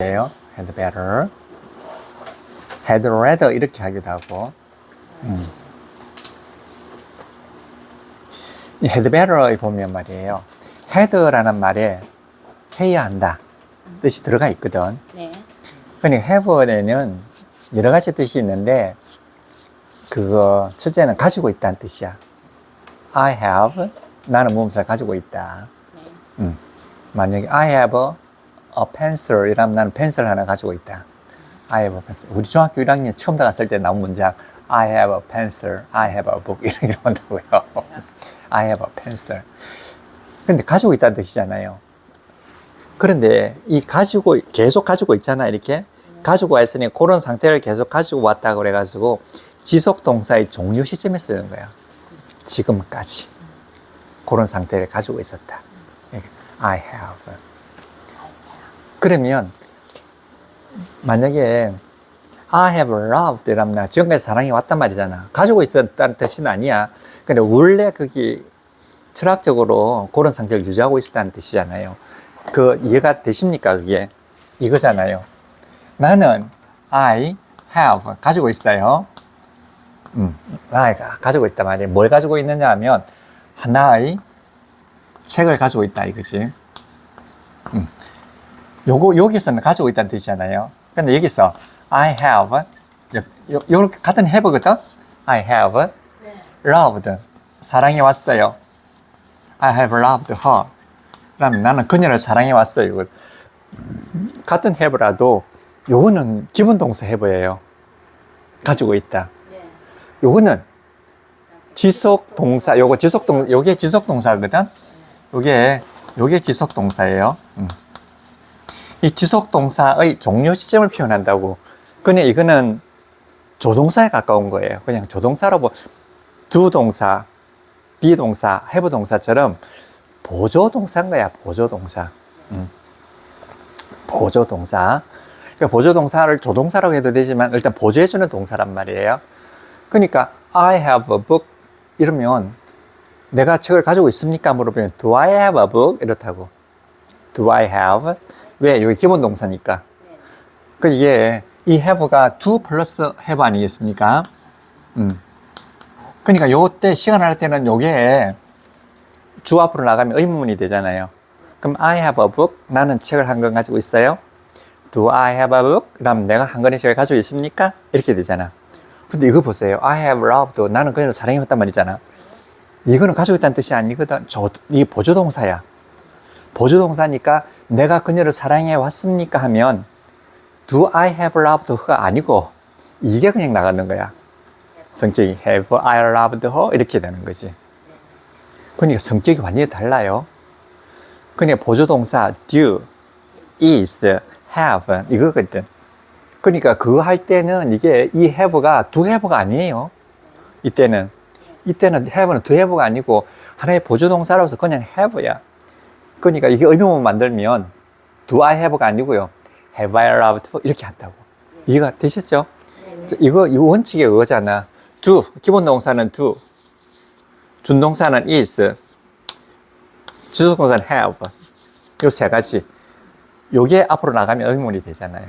예요. had better, had rather 이렇게 하기도 하고. 이 had better에 보면 말이에요. had라는 말에 해야 한다 뜻이 들어가 있거든. 네. 그러니까 have에는 여러 가지 뜻이 있는데 그거 첫째는 가지고 있다는 뜻이야. I have, 나는 무엇을 가지고 있다. 네. 만약에 I have a pencil 이라면 나는 펜슬 하나 가지고 있다. I have a pencil. 우리 중학교 1학년 처음 나갔을 때 나온 문장 I have a pencil, I have a book 이렇게 나온다고요. I have a pencil. 근데 가지고 있다는 뜻이잖아요. 그런데 이 가지고 계속 가지고 있잖아 이렇게 가지고 왔으니 그런 상태를 계속 가지고 왔다 그래가지고 지속 동사의 종료 시점에 쓰는 거야. 지금까지 그런 상태를 가지고 있었다. I have. 그러면 만약에 I have loved 이라면 지금까지 사랑해 왔단 말이잖아. 가지고 있었다는 뜻은 아니야. 근데 원래 그게 철학적으로 그런 상태를 유지하고 있었다는 뜻이잖아요. 그 이해가 되십니까? 그게 이거잖아요. 나는 I have 가지고 있어요. 나가 가지고 있단 말이에요. 뭘 가지고 있느냐 하면 하나의 책을 가지고 있다 이거지. 요거 여기서는 가지고 있다는 뜻이잖아요. 근데 여기서 I have 요렇게 같은 have거든. I have loved 사랑해 왔어요. I have loved her. 그럼 나는 그녀를 사랑해 왔어요. 같은 have라도 요거는 기본 동사 have예요. 가지고 있다. 요거는 지속 동사, 요게 지속 동사거든. 요게 지속 동사예요. 이 지속 동사의 종료 시점을 표현한다고. 그냥 이거는 조동사에 가까운 거예요. 그냥 조동사로 do 동사, be 동사, have 동사처럼 보조 동사인 거야. 보조 동사. 보조 동사. 그러니까 보조 동사를 조동사라고 해도 되지만 일단 보조해주는 동사란 말이에요. 그러니까 I have a book 이러면 내가 책을 가지고 있습니까? 물어보면 Do I have a book? 이렇다고. Do I have? 왜? 여기 기본 동사니까. 그 이게 이 have가 do 플러스 have 아니겠습니까? 그러니까 요때 시간 할 때는 요게 주 앞으로 나가면 의문문이 되잖아요. 그럼 I have a book. 나는 책을 한 권 가지고 있어요. Do I have a book? 그럼 내가 한 권의 책을 가지고 있습니까? 이렇게 되잖아. 근데 이거 보세요. I have loved. 나는 그녀를 사랑해왔단 말이잖아. 이거는 가지고 있다는 뜻이 아니거든. 이게 보조동사야. 보조동사니까 내가 그녀를 사랑해 왔습니까? 하면 Do I have loved her가 아니고 이게 그냥 나가는 거야. 성격이 Have I loved her? 이렇게 되는 거지. 그러니까 성격이 완전히 달라요. 그러니까 보조동사 do, is, have 이거거든. 그러니까 그거 할 때는 이게 이 have가 do have가 아니에요. 이때는 have는 do have가 아니고 하나의 보조동사로서 그냥 have야. 그러니까 이게 의문문 만들면 do I have가 아니고요. have I loved 이렇게 한다고. 이해가 되셨죠? 이거 원칙의 의어잖아. do, 기본 동사는 do, 준동사는 is, 지속동사는 have. 요 세 가지. 요게 앞으로 나가면 의문이 되잖아요.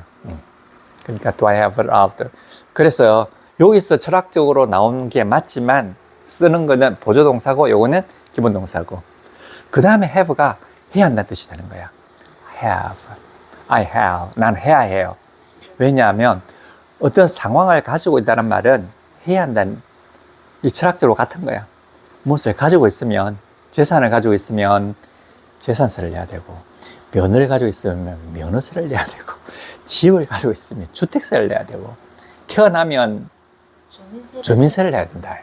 그러니까 do I have loved. 그래서 여기서 철학적으로 나오는 게 맞지만 쓰는 거는 보조동사고 요거는 기본 동사고. 그 다음에 have가 해야 한다는 뜻이 되는 거야. have, I have, 난 해야 해요. 왜냐하면 어떤 상황을 가지고 있다는 말은 해야 한다는 이 철학적으로 같은 거야. 무엇을 가지고 있으면 재산을 가지고 있으면 재산세를 내야 되고 면을 가지고 있으면 면허세를 내야 되고 집을 가지고 있으면 주택세를 내야 되고 태어나면 주민세를 내야 된다.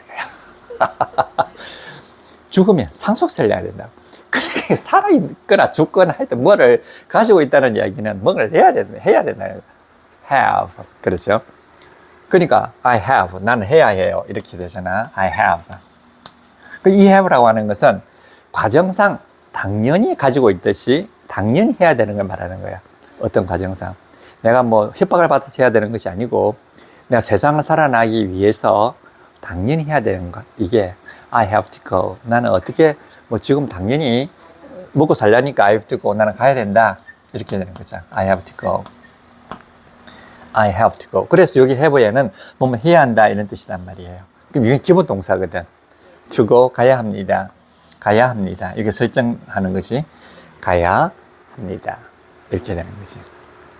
죽으면 상속세를 내야 된다. 그렇게 살아있거나 죽거나 하여튼 뭐를 가지고 있다는 이야기는 뭐를 해야 된다. have. 그렇죠? 그러니까 I have. 나는 해야 해요. 이렇게 되잖아. I have. 이 have라고 하는 것은 과정상 당연히 가지고 있듯이 당연히 해야 되는 걸 말하는 거야. 어떤 과정상. 내가 뭐 협박을 받아서 해야 되는 것이 아니고 내가 세상을 살아나기 위해서 당연히 해야 되는 것. 이게 I have to go. 나는 어떻게 뭐 지금 당연히 먹고 살려니까 I have to go. 나는 가야 된다. 이렇게 되는 거죠. I have to go. I have to go. 그래서 여기 have에는 뭐뭐 해야 한다 이런 뜻이란 말이에요. 그럼 이게 기본 동사거든. to go 가야 합니다. 가야 합니다. 이렇게 설정하는 것이 가야 합니다. 이렇게 되는 거지.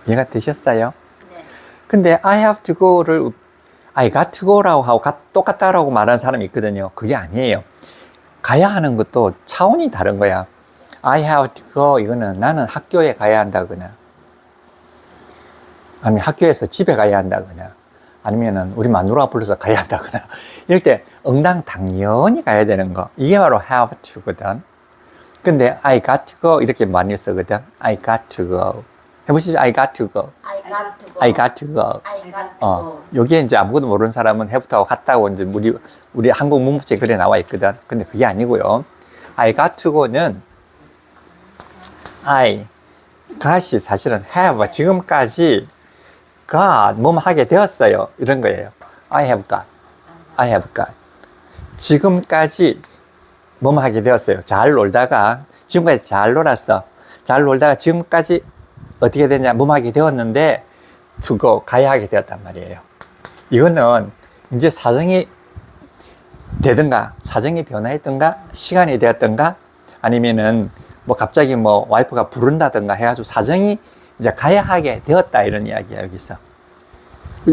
이해가 되셨어요? 네. 근데 I have to go를 I got to go라고 하고 똑같다라고 말하는 사람이 있거든요. 그게 아니에요. 가야 하는 것도 차원이 다른 거야. I have to go 이거는 나는 학교에 가야 한다거나 아니면 학교에서 집에 가야 한다거나 아니면은 우리 마누라가 불러서 가야 한다거나 이럴 때 응당 당연히 가야 되는 거 이게 바로 have to거든. 근데 I got to go 이렇게 많이 쓰거든. I got to go 해보시죠. I got to go. I got to go. I got to go. I got to go. 여기에 이제 아무것도 모르는 사람은 have하고 같다고 이제 우리 한국 문법책에 그래 나와 있거든. 근데 그게 아니고요. I got to go는 I got이 사실은 have 지금까지 got 뭐뭐 하게 되었어요. 이런 거예요. I have got. I have got. 지금까지 뭐뭐 하게 되었어요. 잘 놀다가 지금까지 잘 놀았어. 잘 놀다가 지금까지 어떻게 되냐 뭐뭐 하게 되었는데 to go 가야 하게 되었단 말이에요. 이거는 이제 사정이 되든가 사정이 변화했든가 시간이 되었든가 아니면은 뭐 갑자기 뭐 와이프가 부른다든가 해가지고 사정이 이제 가야 하게 되었다 이런 이야기야 여기서.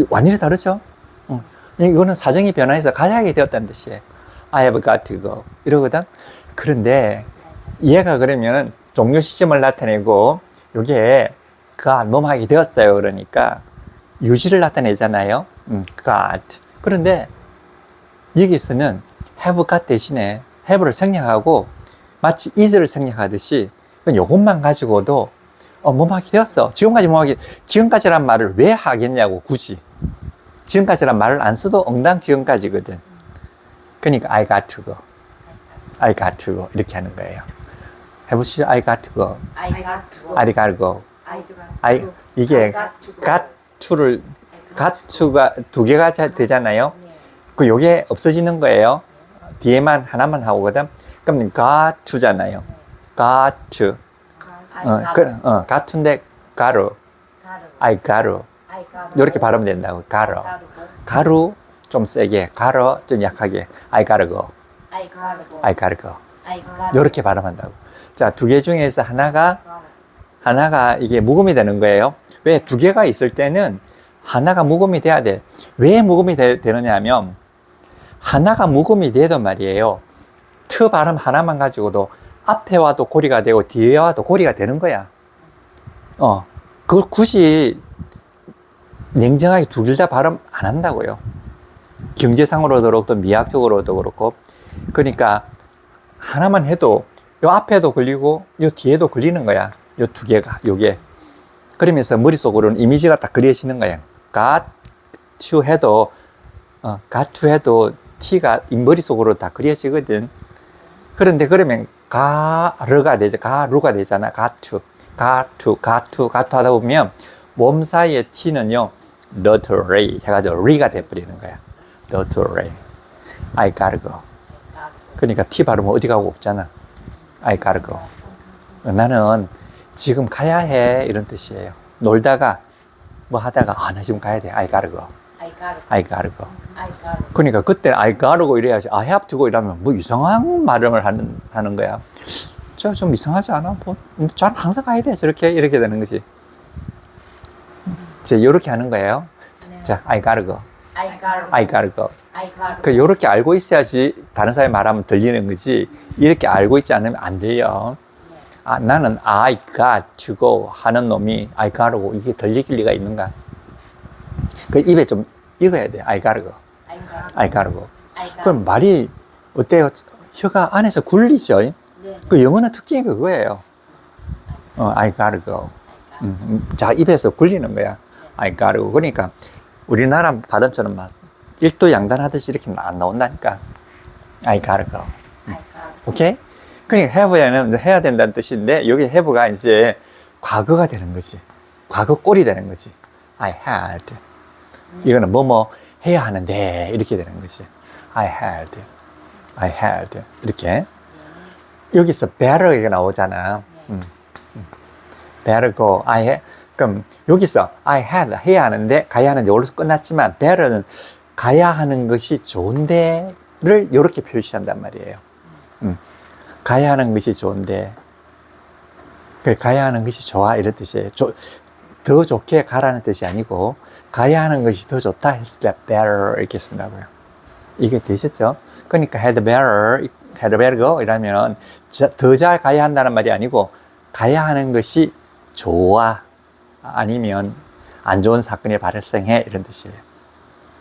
완전히 다르죠? 이거는 사정이 변화해서 가야 하게 되었다는 뜻이에요. I have got to go 이러거든. 그런데 얘가 그러면 종료 시점을 나타내고 여기에 뭐뭐 하게 되었어요. 그러니까 유지를 나타내잖아요. got. 그런데 여기서는 have got 대신에 have를 생략하고 마치 is를 생략하듯이 요것만 가지고도 뭐뭐 하게 되었어. 지금까지란 말을 왜 하겠냐고 굳이. 지금까지란 말을 안 써도 응당 지금까지거든. 그러니까 I got to go. I got to go 이렇게 하는 거예요. 해보시죠. I got to go. I got to go. I got to go. I got 이게 got to를 got to가 두 개가 되잖아요. 그 요게 없어지는 거예요. 뒤에만 하나만 하고거든. 그럼 got to잖아요. got to. got to인데 gotta. I gotta. 이렇게 발음이 된다고. gotta. gotta 좀 세게, gotta 좀 약하게. I gotta go. I gotta go. I gotta go. I gotta 이렇게 발음한다고. 자, 두 개 중에서 하나가 이게 묵음이 되는 거예요. 왜? 두 개가 있을 때는 하나가 묵음이 돼야 돼. 왜 묵음이 되느냐 하면 하나가 묵음이 돼도 말이에요. 트 발음 하나만 가지고도 앞에 와도 고리가 되고 뒤에 와도 고리가 되는 거야. 그걸 굳이 냉정하게 두 개 다 발음 안 한다고요. 경제상으로도 그렇고 미학적으로도 그렇고. 그러니까 하나만 해도 요 앞에도 걸리고 요 뒤에도 걸리는 거야. 요 두 개가 요게. 그러면서 머릿속으로는 이미지가 딱 그려지는 거야. got to 해도 t가 이 머릿속으로 다 그려지거든. 그런데 그러면 가르가 되죠. 가루가 되잖아. got to 하다 보면 몸 사이에 t는요. literally 해가지고 re가 돼버리는 거야. literally. I gotta go. 그러니까 t 발음은 어디 가고 없잖아. I gotta go. 나는 지금 가야 해 이런 뜻이에요. 놀다가 뭐 하다가 나 지금 가야 돼. I gotta go. I gotta go. 그러니까 그때 I gotta go 이래야지. I have to go 이러면 뭐 이상한 발음을 하는 거야. 좀 이상하지 않아? 저는 항상 가야 돼. 저렇게 이렇게 되는 거지. 이렇게 하는 거예요. 네. 자, I gotta go. I gotta go. 이렇게 알고 있어야지 다른 사람이 말하면 들리는 거지. 이렇게 알고 있지 않으면 안 들려. 나는 I got to go 하는 놈이 I gotta go 이게 들릴 리가 있는가? 그 입에 좀 익어야 돼. I gotta go. I gotta go. 그럼 말이 어때요? 혀가 안에서 굴리죠. 네. 그 영어는 특징이 그거예요. I gotta go. 자, 입에서 굴리는 거야. I gotta go. 그러니까 우리나라 발음처럼 막 일도양단하듯이 이렇게 안 나온다니까. I gotta go. 오케이? 그러니까 have에는 해야 된다는 뜻인데 여기 have가 이제 과거가 되는 거지. 과거 꼴이 되는 거지. I had. 이거는 뭐뭐 해야 하는데 이렇게 되는 거지. I had. 이렇게. 여기서 better가 나오잖아. better go. 그럼 여기서 I had 해야 하는데 가야 하는데 여기서 끝났지만 better는 가야 하는 것이 좋은데를 이렇게 표시한단 말이에요. 가야 하는 것이 좋은데 가야 하는 것이 좋아 이런 뜻이에요. 더 좋게 가라는 뜻이 아니고 가야 하는 것이 더 좋다 했을 때 better 이렇게 쓴다고요. 이게 되셨죠? 그러니까 had better go 이러면 더 잘 가야 한다는 말이 아니고 가야 하는 것이 좋아 아니면 안 좋은 사건이 발생해 이런 뜻이에요.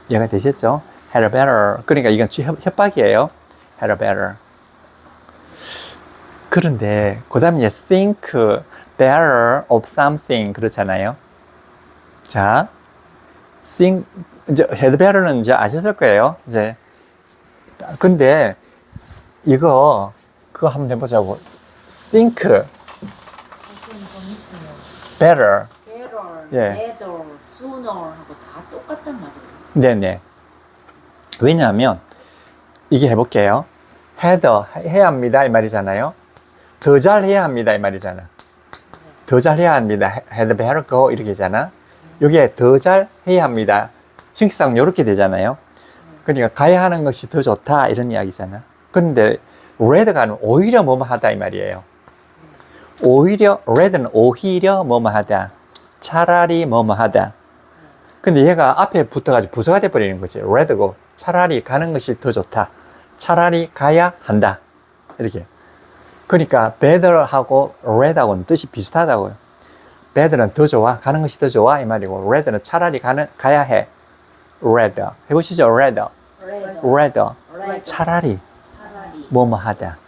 이해가 되셨죠? had better 그러니까 이건 협박이에요. had better 그런데 그 다음에 think better of something 그렇잖아요. 자, think 이제 had better는 이제 아셨을 거예요. 이제 근데 그거 한번 해보자고. think better. better, 예. better, sooner 하고 다 똑같단 말이에요. 네네. 왜냐하면 이게 해볼게요. had 해야 합니다 이 말이잖아요. 더 잘해야 합니다 이 말이잖아. 더 잘해야 합니다. had better go 이렇게잖아. 여기에 더 잘해야 합니다. 형식상 이렇게 되잖아요. 그러니까 가야 하는 것이 더 좋다 이런 이야기잖아. 그런데 rather가 오히려 뭐뭐 하다 이 말이에요. 오히려 rather는 오히려 뭐뭐 하다. 차라리 뭐뭐 하다. 근데 얘가 앞에 붙어가지고 부서가 돼버리는 거지. rather고 차라리 가는 것이 더 좋다. 차라리 가야 한다. 이렇게. 그러니까 better하고 rather하고는 뜻이 비슷하다고요. better는 더 좋아. 가는 것이 더 좋아 이 말이고 rather는 차라리 가야 해. rather. 해보시죠. rather. 차라리 뭐뭐 하다.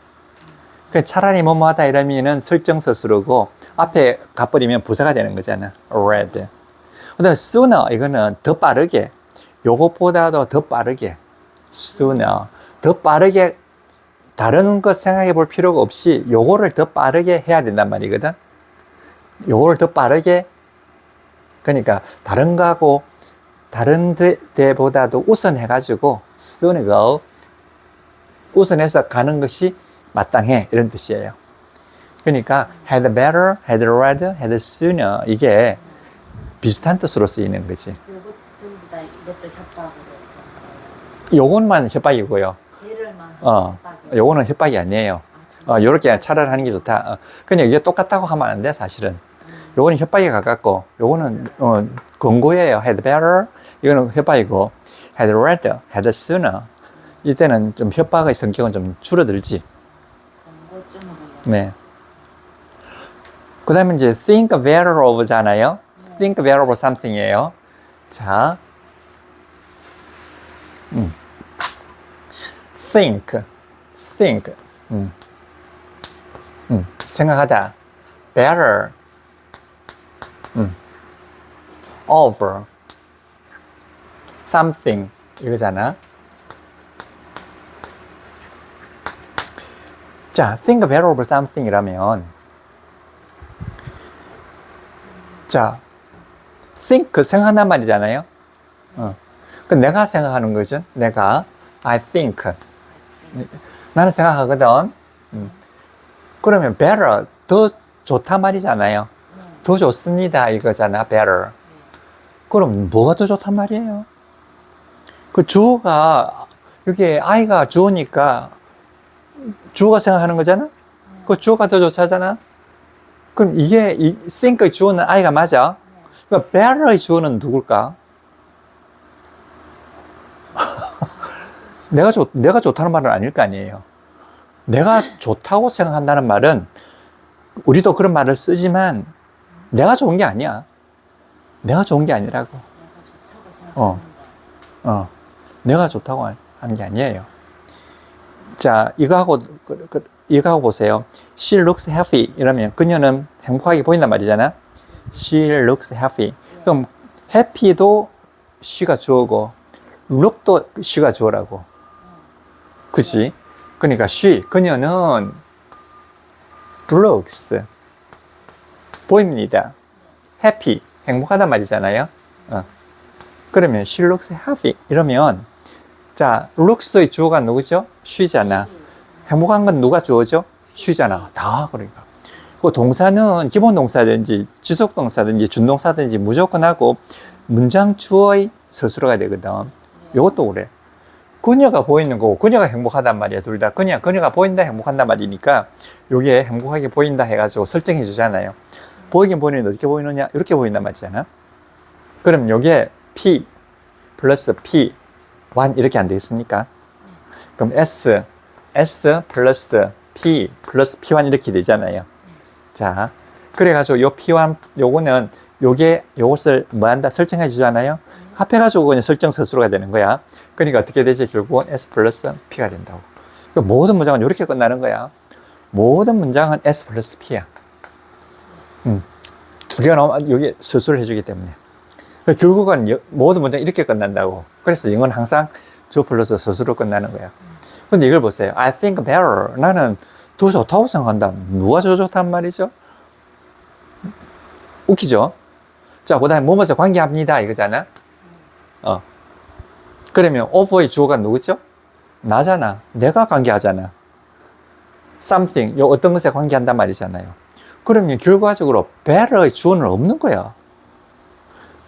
그 차라리 뭐뭐 하다 이러면은 설정서 쓰고 앞에 가버리면 부사가 되는 거잖아. rather. 그 다음에 sooner 이거는 더 빠르게 요것보다도 더 빠르게 sooner 더 빠르게 다른 것 생각해 볼 필요가 없이 요거를 더 빠르게 해야 된단 말이거든. 요거를 더 빠르게 그러니까 다른 거하고 다른 데보다도 우선해가지고 sooner go 우선해서 가는 것이 마땅해 이런 뜻이에요. 그러니까 had better, had rather, had sooner 이게 비슷한 뜻으로 쓰이는 거지. 그리고 전부 다 이것도 협박으로. 요것만 협박이고요. 배를만 요거는 협박이 아니에요. 요렇게 차라리 하는 게 좋다. 그냥 이게 똑같다고 하면 안 돼, 사실은. 요거는 협박에 가깝고, 요거는, 권고예요. had better. 이거는 협박이고, had rather, had sooner. 이때는 좀 협박의 성격은 좀 줄어들지. 네. 그 다음에 이제 think better of잖아요. think better of something이에요. 자. think. 생각하다. better. over. something. 이거잖아. 자, think better over something 이라면, 자, think 생각한단 말이잖아요. 그 내가 생각하는 거죠. I think. 나는 생각하거든. 그러면 better, 더 좋다 말이잖아요. 더 좋습니다 이거잖아, better. 그럼 뭐가 더 좋단 말이에요? 그 주어가, 여기 I가 주어니까 주어가 생각하는 거잖아? 그 주어가 더 좋잖아? 그럼 이게 think의 주어는 I가 맞아? 그러니까 better의 주어는 누굴까? 내가 좋다는 말은 아닐 거 아니에요. 내가 좋다고 생각한다는 말은 우리도 그런 말을 쓰지만 내가 좋은 게 아니야. 내가 좋은 게 아니라고. 내가 좋다고 하는 게 아니에요. 자, 이거하고 보세요. She looks happy 이러면 그녀는 행복하게 보인단 말이잖아. She looks happy. 그럼 happy도 she가 주어고 look도 she가 주어라고. 그치? 그러니까 그녀는 looks 보입니다. happy 행복하단 말이잖아요. 그러면 she looks happy 이러면 자, looks의 주어가 누구죠? she잖아. 행복한 건 누가 주어죠? she잖아. 다 그러니까. 그 동사는 기본 동사든지 지속 동사든지 준동사든지 무조건 하고 문장 주어의 서술어가 되거든. 이것도 그래. 그녀가 보이는 거고 그녀가 행복하단 말이야. 둘 다 그녀가 보인다 행복한단 말이니까 요게 행복하게 보인다 해가지고 설정해 주잖아요. 보이긴 보이는데 어떻게 보이느냐 이렇게 보인단 말이잖아. 그럼 요게 P 플러스 P 1 이렇게 안 되겠습니까? 그럼 S 플러스 P 플러스 P1 이렇게 되잖아요. 자, 그래가지고 요 P1 요거는 요것을 뭐 한다 설정해 주잖아요. 합해가지고 그냥 설정 서술어가 되는 거야. 그러니까 어떻게 되지? 결국은 S 플러스 P가 된다고. 그러니까 모든 문장은 이렇게 끝나는 거야. 모든 문장은 S 플러스 P야. 두 개가 나오면 여기 서술을 해주기 때문에. 그러니까 결국은 모든 문장이 이렇게 끝난다고. 그래서 영어는 항상 주 플러스 서술로 끝나는 거야. 근데 이걸 보세요. I think better. 나는 더 좋다고 생각한다. 누가 더 좋단 말이죠? 웃기죠? 자, 그 다음에 뭐뭐서 관계합니다. 이거잖아. 그러면 of의 주어가 누구죠? 나잖아. 내가 관계하잖아. something, 요 어떤 것에 관계한단 말이잖아요. 그러면 결과적으로 better의 주어는 없는 거야.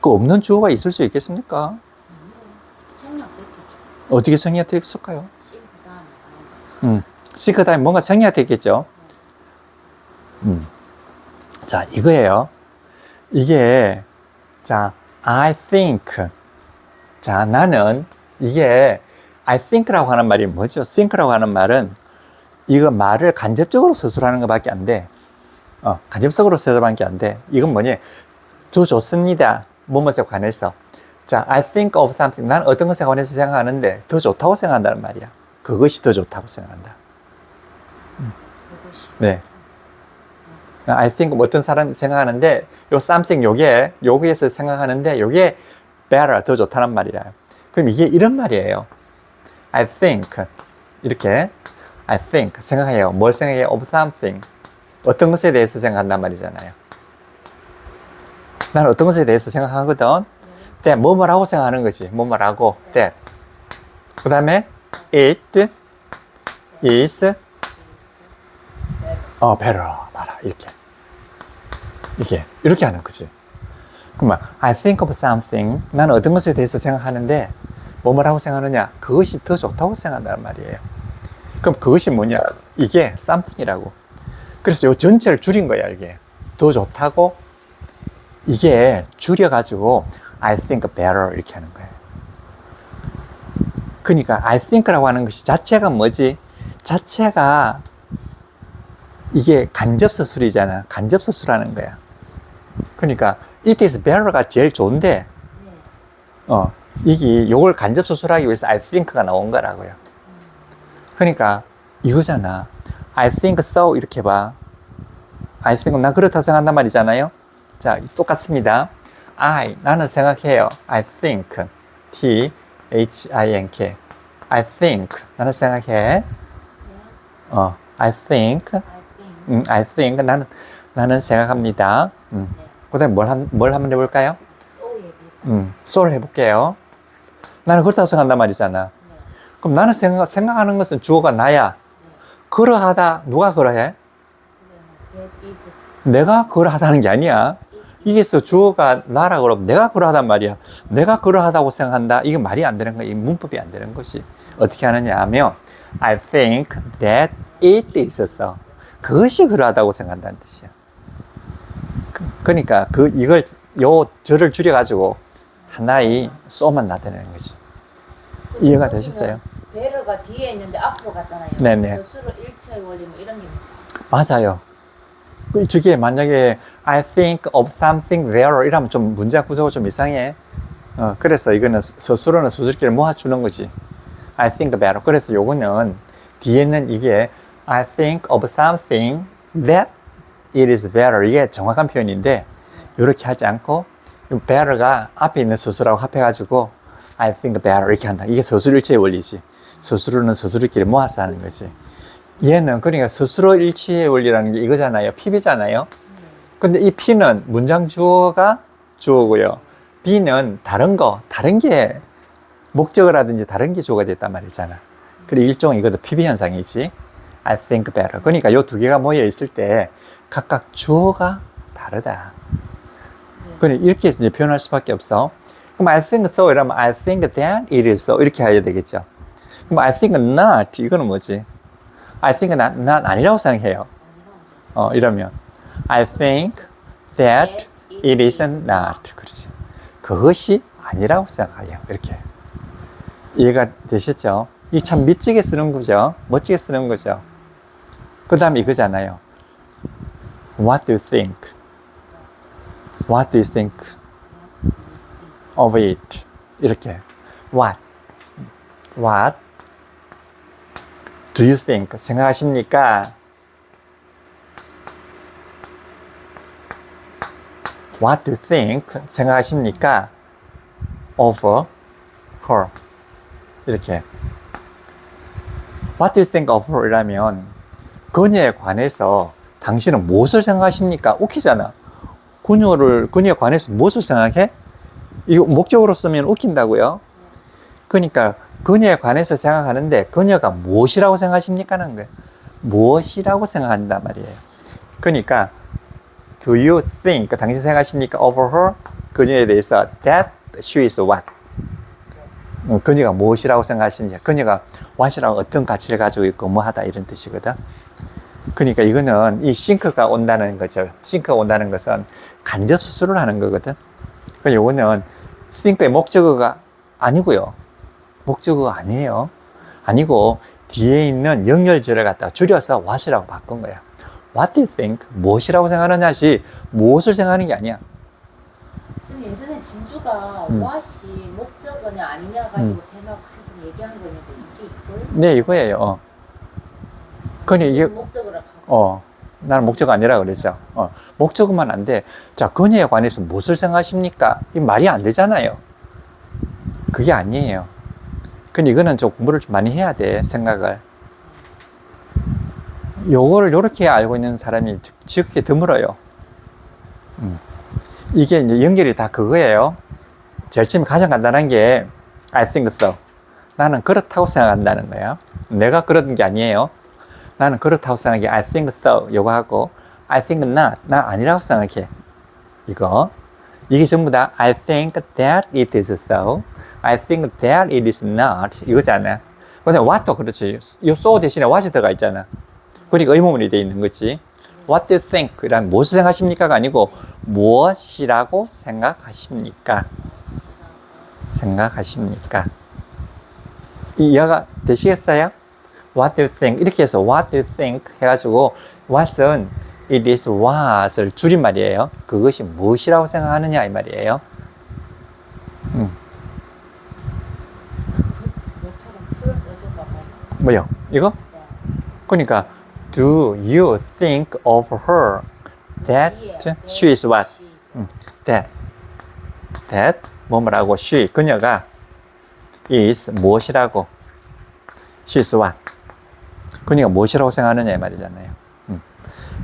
그 없는 주어가 있을 수 있겠습니까? 생략됐겠죠. 어떻게 생략됐을까요? C 그다음에 C 그 다음에 뭔가 생략됐겠죠? 자, 이거예요. 이게, 자, I think. 자, 나는, 이게, I think라고 하는 말이 뭐죠? think라고 하는 말은, 이거 말을 간접적으로 서술하는 것밖에 안 돼. 간접적으로 서술하는 게 안 돼. 이건 뭐니? 더 좋습니다. 뭐뭐에 관해서. 자, I think of something. 난 어떤 것에 관해서 생각하는데, 더 좋다고 생각한다는 말이야. 그것이 더 좋다고 생각한다. 그것이. 네. I think 어떤 사람 생각하는데 요 something 요게에서 생각하는데 요게 better 더 좋다는 말이라. 그럼 이게 이런 말이에요. I think 이렇게 I think 생각해요. 뭘 생각해요? Of something 어떤 것에 대해서 생각한단 말이잖아요. 나는 어떤 것에 대해서 생각하거든. that 뭐뭐라고 생각하는 거지. 뭐뭐라고 that. 그 다음에 it is better 봐라 이렇게 하는 거지. 그러면 I think of something 나는 어떤 것에 대해서 생각하는데 뭐라고 생각하느냐 그것이 더 좋다고 생각한다는 말이에요. 그럼 그것이 뭐냐 이게 something이라고. 그래서 요 전체를 줄인 거야. 이게 더 좋다고 이게 줄여가지고 I think better 이렇게 하는 거예요. 그러니까 I think라고 하는 것이 자체가 뭐지? 자체가 이게 간접서술이잖아. 간접서술하는 거야. 그러니까 it is better가 제일 좋은데 이게 요걸 간접서술하기 위해서 I think가 나온 거라고요. 그러니까 이거잖아. I think so 이렇게 봐. I think 난 그렇다고 생각한단 말이잖아요. 자, 똑같습니다. 나는 생각해요. I think T-H-I-N-K I think 나는 생각해. I think I think 나는 생각합니다. 그 다음에 뭘 한번 해볼까요? so를 해볼게요. 나는 그렇다고 생각한단 말이잖아. 그럼 나는 생각하는 것은 주어가 나야. 그러하다 누가 그러해? 내가 그러하다는 게 아니야. 이게서 주어가 나라 그러면 내가 그러하단 말이야. 내가 그러하다고 생각한다. 이게 말이 안 되는 거야. 이 문법이 안 되는 것이. 어떻게 하느냐 하면 I think that it is so. 그것이 그러하다고 생각한다는 뜻이야. 그러니까 저를 줄여가지고 하나의 so만 나타내는 거지. 이해가 되셨어요? 배러가 뒤에 있는데 앞으로 갔잖아요. 네네. 서술어 일체의 원리 뭐 이런 게 맞아요. 저게 만약에 I think of something there 이러면 좀 문장 구조가 좀 이상해. 그래서 이거는 서술어는 수술기를 모아주는 거지. I think better. 그래서 요거는 뒤에는 이게 I think of something that it is better. 이게 정확한 표현인데 이렇게 하지 않고 better가 앞에 있는 서술하고 합해가지고 I think better 이렇게 한다. 이게 서술일치의 원리지. 서술어는 서술끼리 모아서 하는 거지. 얘는 그러니까 서술어일치의 원리라는 게 이거잖아요. PB잖아요. 근데 이 P는 문장 주어가 주어고요. B는 다른 게 목적어라든지 다른 게 주어가 됐단 말이잖아. 그리고 일종의 이것도 PB 현상이지. I think better. 그러니까 이 두 개가 모여 있을 때 각각 주어가 다르다. 네. 그래 이렇게 이제 표현할 수밖에 없어. 그럼 I think so 이러면 I think that it is so 이렇게 해야 되겠죠. 그럼 I think not 이거는 뭐지? I think not 아니라고 생각해요. 이러면 I think that it is not. 그렇지. 그것이 아니라고 생각해요. 이렇게. 이해가 되셨죠? 이 참 멋지게 쓰는 거죠. 멋지게 쓰는 거죠. 그 다음에 이거잖아요. What do you think? What do you think of it? 이렇게. What do you think? 생각하십니까? What do you think? 생각하십니까? Of her. 이렇게. What do you think of her? 이라면 그녀에 관해서 당신은 무엇을 생각하십니까? 웃기잖아. 그녀에 관해서 무엇을 생각해? 이거 목적으로 쓰면 웃긴다고요? 그러니까 그녀에 관해서 생각하는데 그녀가 무엇이라고 생각하십니까? 하는 거예요. 무엇이라고 생각한단 말이에요. 그러니까 Do you think, 당신 생각하십니까? Of her? 그녀에 대해서 that she is what? 그녀가 무엇이라고 생각하시는지, 그녀가 what이라고 어떤 가치를 가지고 있고 뭐하다 이런 뜻이거든. 그러니까 이거는 이 싱크가 온다는 거죠. 싱크가 온다는 것은 간접 수술을 하는 거거든. 그러니까 이거는 싱크의 목적어가 아니고요. 목적어가 아니에요. 아니고 뒤에 있는 연결절을 갖다가 줄여서 what이라고 바꾼 거야. What do you think? 무엇이라고 생각하느냐지 무엇을 생각하는 게 아니야. 선생님 예전에 진주가 what이 목적어냐 아니냐 가지고 세명 한참 얘기한 거 있는데 이게 이거였어요? 네, 이거예요. 그러니까 이게 목적어라 하고 나는 목적어 아니라 그랬죠. 목적어만 안 돼. 자, 그녀에 관해서 무엇을 생각하십니까? 이 말이 안 되잖아요. 그게 아니에요. 근데 이거는 좀 공부를 좀 많이 해야 돼, 생각을. 요거를 요렇게 알고 있는 사람이 지극히 드물어요. 이게 이제 연결이 다 그거예요. 제일 처음에 가장 간단한 게 I think so. 나는 그렇다고 생각한다는 거예요. 내가 그런 게 아니에요. 나는 그렇다고 생각해. I think so. 요거 하고 I think not. 나 아니라고 생각해. 이게 전부 다 I think that it is so. I think that it is not. 이거잖아. 근데 what도 그렇지. 이 so 대신에 what이 들어가 있잖아. 그러니까 의문문이 되어 있는 거지. What do you think? 이란 무엇을 생각하십니까가 아니고 무엇이라고 생각하십니까? 생각하십니까? 이해가 되시겠어요? What do you think? 이렇게 해서 What do you think? 해가지고 What은 It is what을 줄임말이에요. 그것이 무엇이라고 생각하느냐 이 말이에요. 저처럼 풀어 써줘봐 봐요. 뭐요? 이거? 네. 그러니까 Do you think of her that she is what? That 뭐라고? She 그녀가 is 무엇이라고? She is what? 그녀가 무엇이라고 생각하느냐 이 말이잖아요.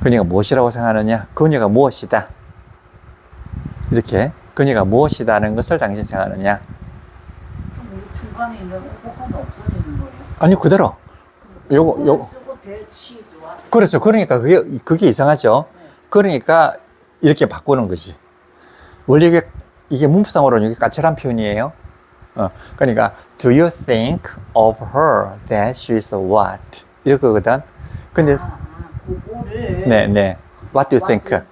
그녀가 무엇이라고 생각하느냐? 그녀가 무엇이다. 이렇게 그녀가 무엇이다는 것을 당신 생각하느냐? 그럼 여기 중간에 있는 오복하면 없어지는 거예요? 아니 그대로. 요거 쓰고 that, she is what? 그렇죠. 그러니까 그게 이상하죠. 그러니까 이렇게 바꾸는 거지. 원래 이게 문법상으로는 이게 까칠한 표현이에요. 그러니까 do you think of her that she is what? 이거거든. 근데 그거를 네. What do you think? of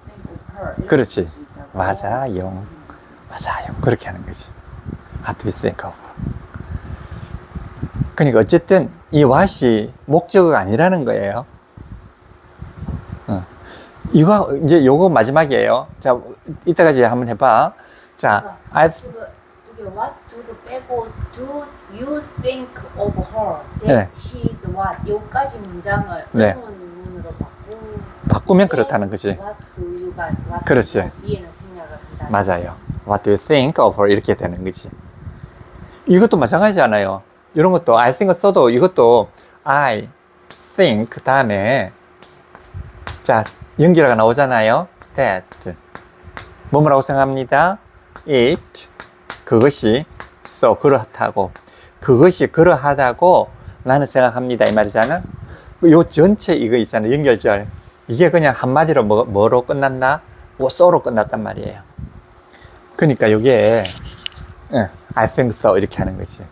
her 이렇게 그렇지. 쓸수 있다고. 맞아요. 그렇게 하는 거지. What do you think of her? 그러니까 어쨌든 이 what이 목적어가 아니라는 거예요. 이거 이제 요거 마지막이에요. 자, 이따까지 한번 해봐. 자, 지금 이게 what do를 빼고 do you think of her that 네. she is what 요까지 문장을 네. 의문문으로 바꾸면 그렇다는 거지. what do you가 what 그렇지. 뒤에는 생략을 한다. 맞아요. What do you think of her? 이렇게 되는 거지. 이것도 마찬가지잖아요. 이런 것도 I think 써도 이것도 I think 다음에 자 연결어가 나오잖아요. That 뭐라고 생각합니다. It 그것이 so 그렇다고 그것이 그러하다고 나는 생각합니다 이 말이잖아. 요 전체 이거 있잖아 연결절 이게 그냥 한마디로 뭐로 끝났나? so로 끝났단 말이에요. 그러니까 이게 I think so 이렇게 하는 거지.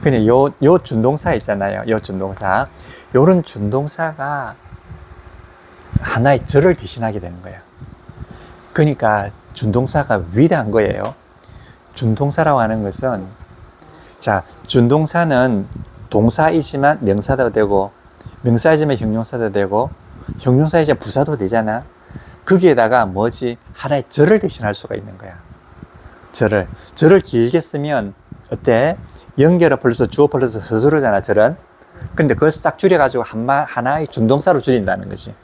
그냥 요 준동사 있잖아요. 요 준동사. 요런 준동사가 하나의 절을 대신하게 되는 거예요. 그러니까 준동사가 위대한 거예요. 준동사라고 하는 것은, 자, 준동사는 동사이지만 명사도 되고, 명사이지만 형용사도 되고, 형용사이지만 부사도 되잖아. 거기에다가 뭐지? 하나의 절을 대신할 수가 있는 거야. 절을 길게 쓰면 어때? 연결어 플러스 주어 플러스 서술어잖아, 절은. 근데 그걸 싹 줄여가지고 하나의 준동사로 줄인다는 거지.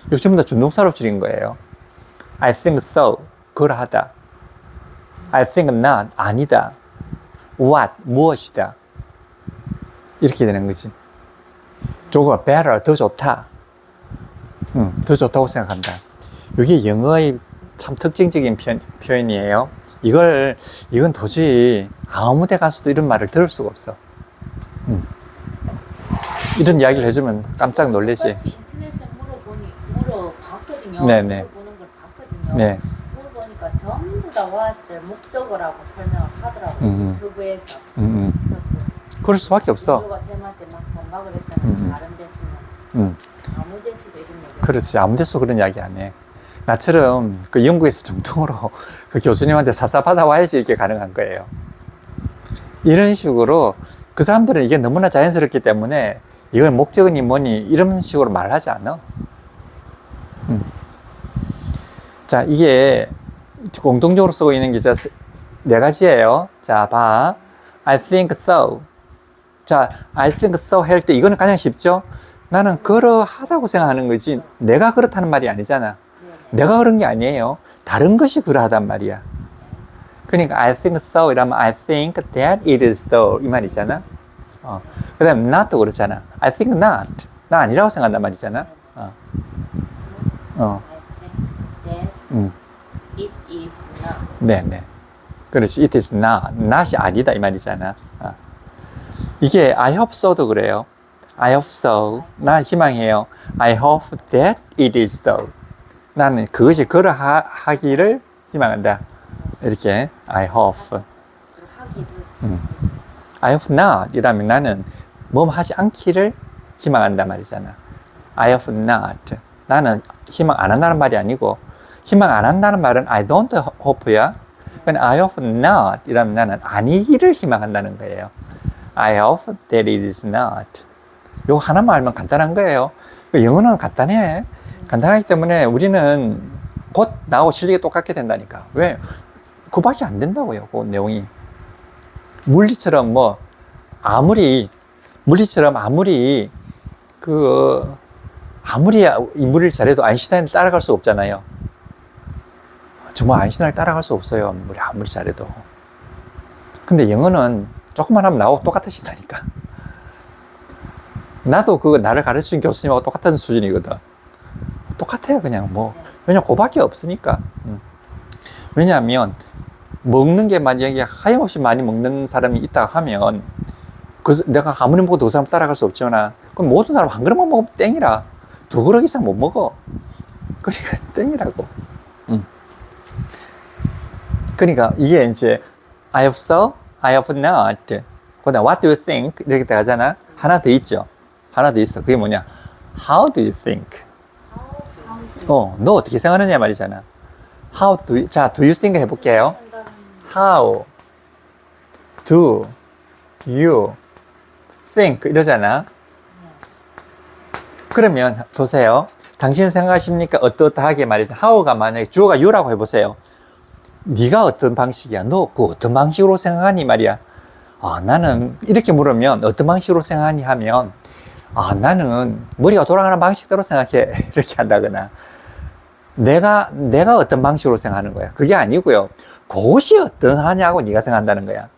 이거 전부 다 준동사로 줄인 거예요. I think so. 그러하다. I think not. 아니다. What. 무엇이다. 이렇게 되는 거지. 조금 better. 더 좋다. 더 좋다고 생각한다. 이게 영어의 참 특징적인 표현이에요. 이건 도저히 아무 데 가서도 이런 말을 들을 수가 없어. 이런 이야기를 해주면 깜짝 놀라지. 똑같이 인터넷에 물어봤거든요. 네네. 물어보는 걸 봤거든요. 네. 물어보니까 전부 다 왔어요. 목적어라고 설명을 하더라고요. 유튜브에서. 그럴 수밖에 없어. 진주가 쌤한테 막 반박을 했잖아요. 다른 데서는. 아무 데서도 이런 얘기. 그렇지. 아무 데서 그런 이야기 안 해. 나처럼 그 영국에서 정통으로 그 교수님한테 사사 받아와야지 이게 가능한 거예요. 이런 식으로 그 사람들은 이게 너무나 자연스럽기 때문에 이걸 목적이니 뭐니 이런 식으로 말하지 않아. 자, 이게 공통적으로 쓰고 있는 게 네 가지예요. 자, 봐. I think so. 자, I think so 할 때 이거는 가장 쉽죠? 나는 그러하다고 생각하는 거지 내가 그렇다는 말이 아니잖아. 내가 그런 게 아니에요. 다른 것이 그러하단 말이야. 그러니까 I think so 이러면 I think that it is so 이 말이잖아. 그 다음에 not도 그렇잖아. I think not. 나 아니라고 생각한단 말이잖아. I think that it is not. 네네. 그렇지. It is not. not이 아니다 이 말이잖아. 이게 I hope so도 그래요. I hope so. 난 희망해요. I hope that it is so. 나는 그것이 그러하기를 희망한다. 이렇게 I hope. I hope not 이라면 나는 뭐 하지 않기를 희망한다 말이잖아. I hope not. 나는 희망 안 한다는 말이 아니고 희망 안 한다는 말은 I don't hope야. 그러니까 I hope not 이라면 나는 아니기를 희망한다는 거예요. I hope that it is not. 요거 하나만 알면 간단한 거예요. 영어는 간단해. 간단하기 때문에 우리는 곧 나하고 실력이 똑같게 된다니까. 왜? 그밖에 안 된다고요. 그 내용이. 물리처럼 아무리 이 물리를 잘해도 아인슈타인을 따라갈 수 없잖아요. 정말 아인슈타인을 따라갈 수 없어요. 아무리 잘해도. 근데 영어는 조금만 하면 나하고 똑같아진다니까. 나도 나를 가르쳐준 교수님하고 똑같은 수준이거든. 똑같아요, 그냥 왜냐면 그밖에 없으니까. 왜냐하면, 먹는 게 만약에 하염없이 많이 먹는 사람이 있다 하면, 내가 아무리 먹어도 그 사람 따라갈 수 없잖아. 그럼 모든 사람 한 그릇만 먹으면 땡이라. 2그릇 이상 못 먹어. 그러니까 땡이라고. 그러니까 이게 이제, I have so, I have not. 그 다음, what do you think? 이렇게 나가잖아. 하나 더 있죠. 하나 더 있어. 그게 뭐냐? How do you think? 너 어떻게 생각하느냐 말이잖아. do you think 해볼게요. How do you think? 이러잖아. 그러면 보세요. 당신 생각하십니까? 어떠하게 말이죠. how가 만약에 주어가 you라고 해보세요. 네가 어떤 방식이야? 너 그 어떤 방식으로 생각하니 말이야. 나는 이렇게 물으면 어떤 방식으로 생각하니 하면 나는 머리가 돌아가는 방식대로 생각해. 이렇게 한다거나. 내가 어떤 방식으로 생각하는 거야. 그게 아니고요. 그것이 어떠하냐고 네가 생각한다는 거야.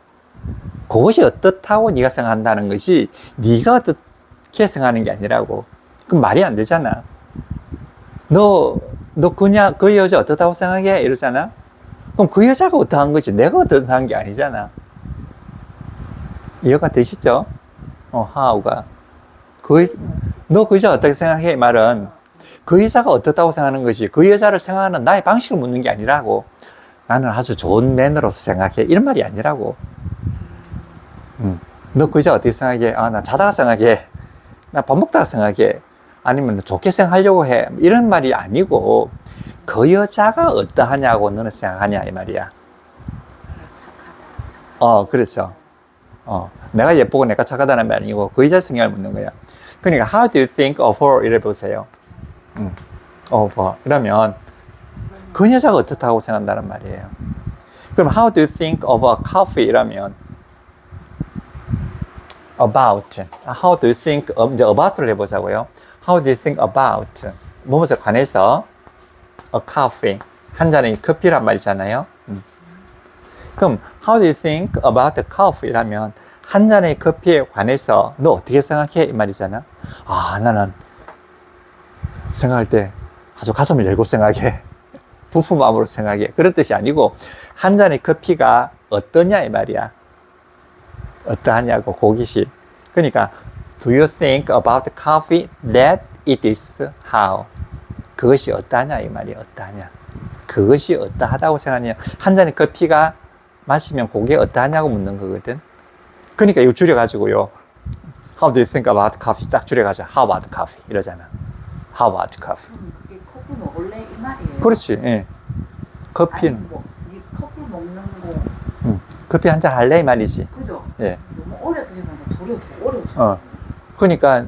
그것이 어떻다고 네가 생각한다는 것이 네가 어떻게 생각하는 게 아니라고. 그럼 말이 안 되잖아. 너 그 여자 어떻다고 생각해? 이러잖아. 그럼 그 여자가 어떠한 거지. 내가 어떠한 게 아니잖아. 이해가 되시죠? how가. 너 그 여자 어떻게 생각해? 말은 그 여자가 어떻다고 생각하는 것이 그 여자를 생각하는 나의 방식을 묻는 게 아니라고. 나는 아주 좋은 매너로서 생각해. 이런 말이 아니라고. 너 그 여자 어떻게 생각해? 아, 나 자다가 생각해. 나 밥 먹다가 생각해. 아니면 좋게 생각하려고 해. 이런 말이 아니고 그 여자가 어떠하냐고 너는 생각하냐 이 말이야. 착하다. 그렇죠. 내가 예쁘고 내가 착하다는 말이 아니고 그 여자 생각을 묻는 거야. 그러니까 how do you think of her? 이래 보세요. of her. 이러면 그 여자가 어떻다고 생각한다는 말이에요. 그럼 how do you think of a coffee? 이러면 about. how do you think of, 이제 about를 해보자고요. how do you think about 무엇에 관해서 a coffee 한 잔의 커피란 말이잖아요. 그럼 how do you think about the coffee? 라면 한 잔의 커피에 관해서 너 어떻게 생각해? 이 말이잖아. 아, 나는 생각할 때 아주 가슴을 열고 생각해. 부푼 마음으로 생각해. 그런 뜻이 아니고 한 잔의 커피가 어떠냐 이 말이야. 어떠하냐고 고기식. 그러니까 do you think about the coffee that it is how? 그것이 어떠하냐 이 말이야. 어떠하냐. 그것이 어떠하다고 생각하냐. 한 잔의 커피가 마시면 그게 어떠하냐고 묻는 거거든. 그러니까 이거 줄여가지고요. How do you think about coffee? 딱 줄여가지고 How about coffee? 이러잖아. How about coffee? 그게 커피 먹을래 이 말이에요. 그렇지. 예. 커피는 아니, 뭐, 네 커피 먹는 거 커피 한 잔 할래 이 말이지. 그죠? 예. 너무 어렵지만 도리어 더 어려워. 그러니까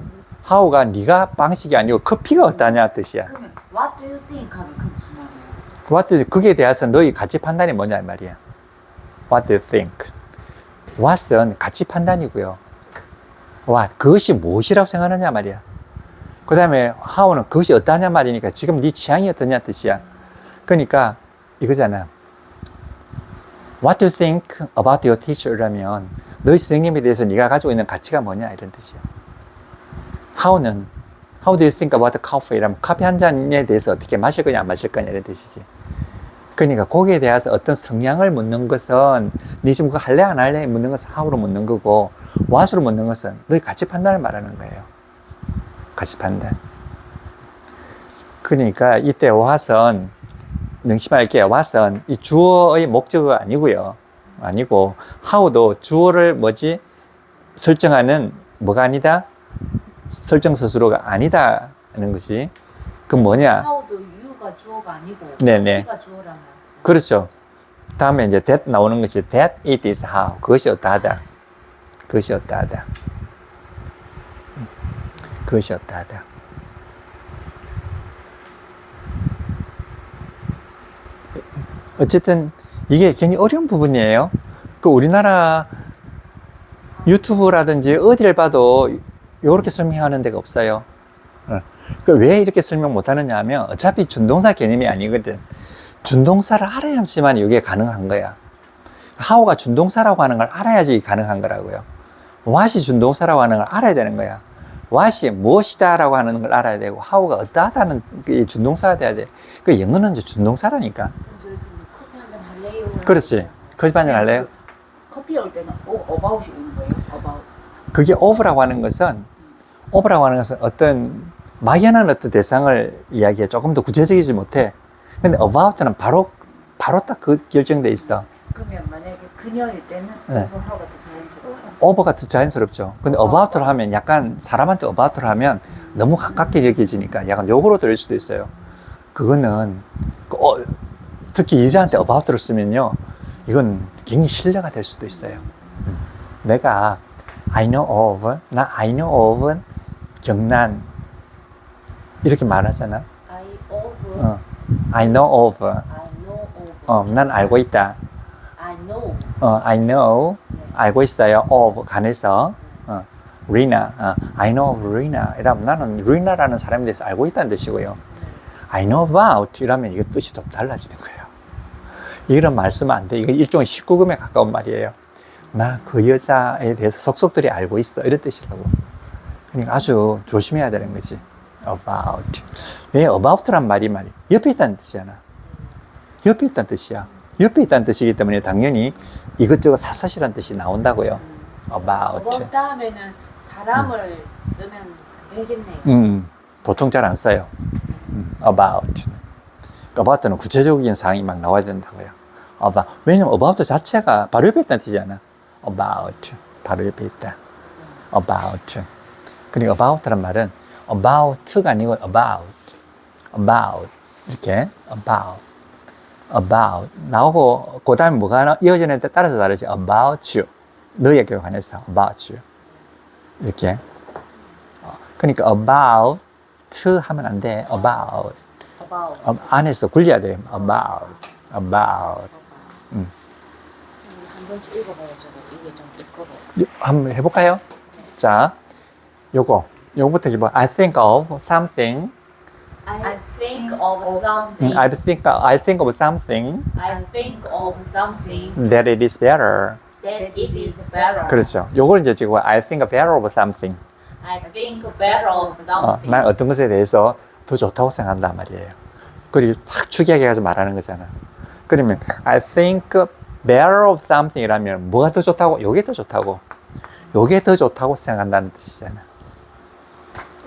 how가 네가 방식이 아니고 커피가 어떠하냐 뜻이야. 그러면 what do you think 하면 그 무슨 말이에요? What 그게 대해서 너희 가치 판단이 뭐냐 이 말이야. What do you think? What은 가치 판단이고요. What 그것이 무엇이라고 생각하느냐 말이야. 그 다음에 how는 그것이 어떠하냐 말이니까 지금 네 취향이 어떠냐 뜻이야. 그러니까 이거잖아. What do you think about your teacher라면 너희 선생님에 대해서 네가 가지고 있는 가치가 뭐냐 이런 뜻이야. How는 How do you think about the coffee? 라면 커피 한 잔에 대해서 어떻게 마실 거냐 안 마실 거냐 이런 뜻이지. 그러니까 거기에 대해서 어떤 성향을 묻는 것은 네 지금 그거 할래 안 할래 묻는 것은 how로 묻는 거고 what으로 묻는 것은 너희 가치 판단을 말하는 거예요. 가치 판단. 그러니까 이때 what은 명심할게요. what은 이 주어의 목적어가 아니고요. 아니고 how도 주어를 설정하는 뭐가 아니다? 설정 스스로가 아니다는 것이 그 뭐냐? how도 you가 주어가 아니고 네네. coffee가 주어란 말씀. 그렇죠. 다음에 이제 that 나오는 것이 that it is how. 그것이 어떠하다. 그것이 어떠하다. 그것이 어떠하다. 어쨌든 이게 굉장히 어려운 부분이에요. 그 우리나라 유튜브라든지 어디를 봐도 이렇게 설명하는 데가 없어요. 왜 이렇게 설명 못 하느냐 하면 어차피 준동사 개념이 아니거든. 준동사를 알아야지만 이게 가능한 거야. how가 준동사라고 하는 걸 알아야지 가능한 거라고요. what이 준동사라고 하는 걸 알아야 되는 거야. what이 무엇이다 라고 하는 걸 알아야 되고 how가 어떠하다는 게 준동사가 돼야 돼. 그 영어는 이제 준동사라니까. 그럼 저기서 뭐 커피 한잔 할래요? 그렇지. 커피 한잔 할래요? 커피 올 때는 about이 오는 거예요? about. 그게 over라고 하는 것은 어떤 막연한 어떤 대상을 이야기해. 조금 더 구체적이지 못해. 근데 about는 바로 딱 그 결정돼 있어. 그러면 만약에 그녀일 때는 네. over하고가 더 자연스러워요? over가 더 자연스럽죠. 근데 about를 하면 약간 사람한테 about를 하면 너무 가깝게 여겨지니까 약간 욕으로 들릴 수도 있어요. 그거는 특히 여자한테 about를 쓰면요, 이건 굉장히 신뢰가 될 수도 있어요. 내가 I know of 경란 이렇게 말하잖아. I know of 난 알고 있다. I know 알고 있어요. of 관해서 Rina I know of Rina 이러면 나는 Rina라는 사람에 대해서 알고 있다는 뜻이고요. I know about 이러면 이거 뜻이 좀 달라지는 거예요. 이런 말씀은 안 돼. 이거 일종의 19금에 가까운 말이에요. 나 그 여자에 대해서 속속들이 알고 있어 이런 뜻이라고. 그러니까 아주 조심해야 되는 거지. about. 왜 about란 말이 옆에 있다는 뜻이잖아. 옆에 있다는 뜻이야. 옆에 있다는 뜻이기 때문에 당연히 이것저것 사사시란 뜻이 나온다고요. about. 다음에는 사람을 쓰면 되겠네요. 보통 잘 안 써요. about. about는 구체적인 사항이 막 나와야 된다고요. about. 왜냐면 about 자체가 바로 옆에 있다는 뜻이잖아. about. 바로 옆에 있다. about. 그러니까 about란 말은 about가 아니고 about. 이렇게 about 나오고 그 다음에 뭐가 이어지는 데 따라서 다르지. about you. 너에게 관해서 about you. 이렇게. 그러니까 about 하면 안 돼. about. 안에서 굴려야 돼. about. 한 번씩 읽어봐야죠. 이게 좀 두꺼워. 한번 해볼까요? 자, 요거부터 해봐. I think of something. I think of something. I think of something I think of something that it is better. that it is better. 그렇죠. 요걸 이제 지금 I think better of something. I think better of something. 난 어떤 것에 대해서 더 좋다고 생각한단 말이에요. 그리고 탁 축약해 가지고 말하는 거잖아. 그러면 I think better of something이라면 뭐가 더 좋다고? 요게 더 좋다고. 요게 더 좋다고 생각한다는 뜻이잖아.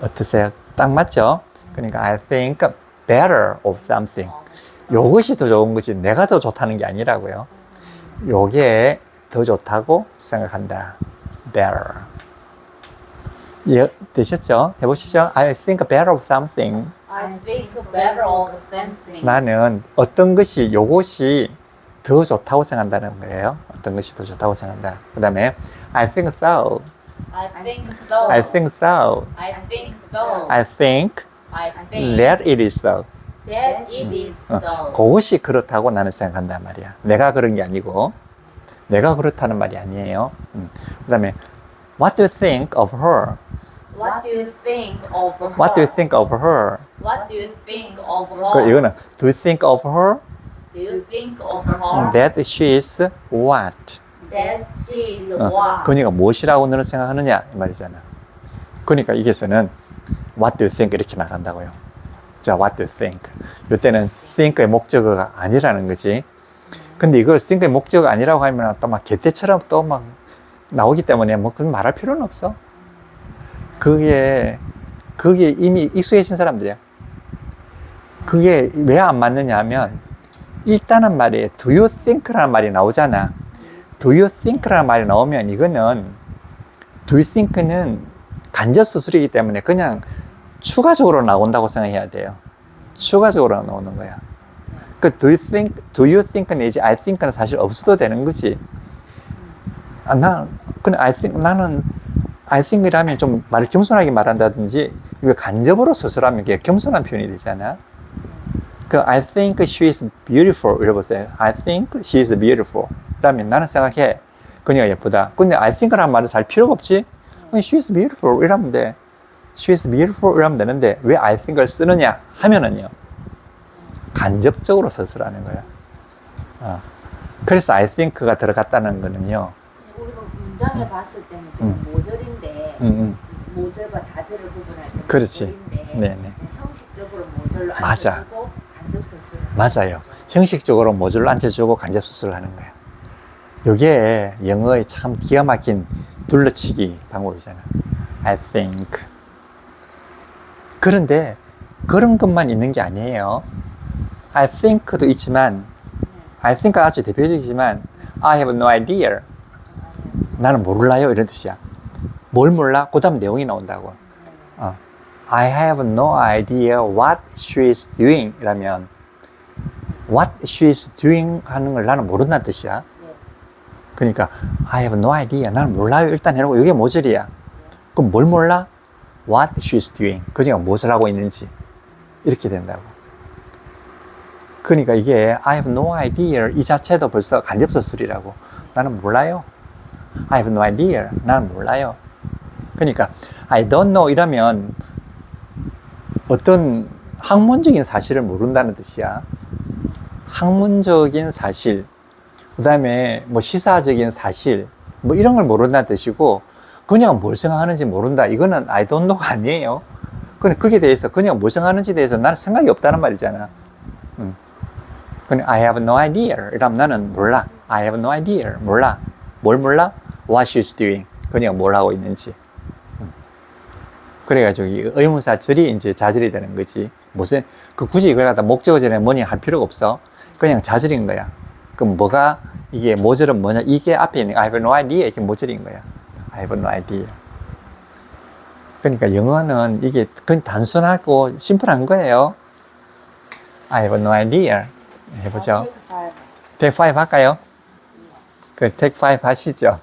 어떠세요? 딱 맞죠? 그러니까 I think better of something. 요것이 더 좋은 거지 내가 더 좋다는 게 아니라고요. 요게 더 좋다고 생각한다. better. 예, 되셨죠? 해보시죠. I think better of something. I think better of something. 나는 어떤 것이, 요것이 더 좋다고 생각한다는 거예요. 어떤 것이 더 좋다고 생각한다. 그 다음에 I think so. I think so. I think so. I think so. I think I think that it is so. that it is so. 그것이 그렇다고 나는 생각한단 말이야. 내가 그런 게 아니고 내가 그렇다는 말이 아니에요. 그 다음에 What do you think of her? What do you think of her? What do you think of her? What do you think of 그 her? 이거는 Do you think of her? Do you think of her? That she is what? That she is what? 그러니까 무엇이라고 너는 생각하느냐 이 말이잖아. 그러니까 여기서는 What do you think 이렇게 나간다고요. 자, What do you think? 이때는 think의 목적어가 아니라는 거지. 근데 이걸 think의 목적어가 아니라고 하면 또 막 개떼처럼 또 막 나오기 때문에 뭐 그건 말할 필요는 없어. 그게 이미 익숙해진 사람들이야. 그게 왜 안 맞느냐 하면 일단은 말이에요. Do you think라는 말이 나오잖아. Do you think라는 말이 나오면 이거는 Do you think는 간접 수술이기 때문에 그냥 추가적으로 나온다고 생각해야 돼요. 추가적으로 나오는 거야. 그 Do you think 내지 I think는 사실 없어도 되는 거지. 근데 나는 I think이라면 좀 말을 겸손하게 말한다든지 이거 간접으로 수술하면 그게 겸손한 표현이 되잖아. 그 I think she is beautiful 이러보세요. I think she is beautiful 라면 나는 생각해 그녀가 예쁘다. 근데 I think라는 말은 잘 필요가 없지. She is beautiful 이러면 돼. She is beautiful 이러면 되는데 왜 I think을 쓰느냐 하면은요 간접적으로 수술하는 거야. 그래서 I think가 들어갔다는 거는요. 우리가 문장에 봤을 때는 지금 모절인데 모절과 자절을 구분할 때 그렇지. 모절인데 네네. 형식적으로 모절로 맞아. 앉혀주고 간접 수술. 맞아요. 형식적으로 모듈을 앉혀주고 간접 수술을 하는 거예요. 이게 영어의 참 기가 막힌 둘러치기 방법이잖아. I think. 그런데 그런 것만 있는 게 아니에요. I think도 있지만 I think가 아주 대표적이지만 I have no idea. 나는 몰라요 이런 뜻이야. 뭘 몰라? 그 다음 내용이 나온다고. I have no idea what she is doing 이라면 what she is doing 하는 걸 나는 모른다는 뜻이야. 그러니까 I have no idea. 나는 몰라요. 일단 해놓고 이게 모절이야. 그럼 뭘 몰라? What she is doing. 그러니까 무엇을 하고 있는지 이렇게 된다고. 그러니까 이게 I have no idea 이 자체도 벌써 간접수술이라고. 나는 몰라요. I have no idea. 나는 몰라요. 그러니까 I don't know 이러면 어떤 학문적인 사실을 모른다는 뜻이야. 학문적인 사실, 그 다음에 뭐 시사적인 사실, 뭐 이런 걸 모른다는 뜻이고, 그냥 뭘 생각하는지 모른다. 이거는 I don't know가 아니에요. 근데 그게 대해서, 그냥 뭘 생각하는지에 대해서 나는 생각이 없다는 말이잖아. 근데 I have no idea. 이러면 나는 몰라. I have no idea. 몰라. 뭘 몰라? What she's doing. 그냥 뭘 하고 있는지. 그래가지고 이 의문사절이 이제 자절이 되는 거지. 무슨, 굳이 이걸 갖다 목적어절에 뭐니 할 필요가 없어. 그냥 자절인 거야. 그럼 뭐가, 이게 모절은 뭐냐? 이게 앞에 있는 I have no idea. 이게 모절인 거야. I have no idea. 그러니까 영어는 이게 그냥 단순하고 심플한 거예요. I have no idea. 해보죠. 테이크 5. Take 5 할까요? 그 Take 5 하시죠.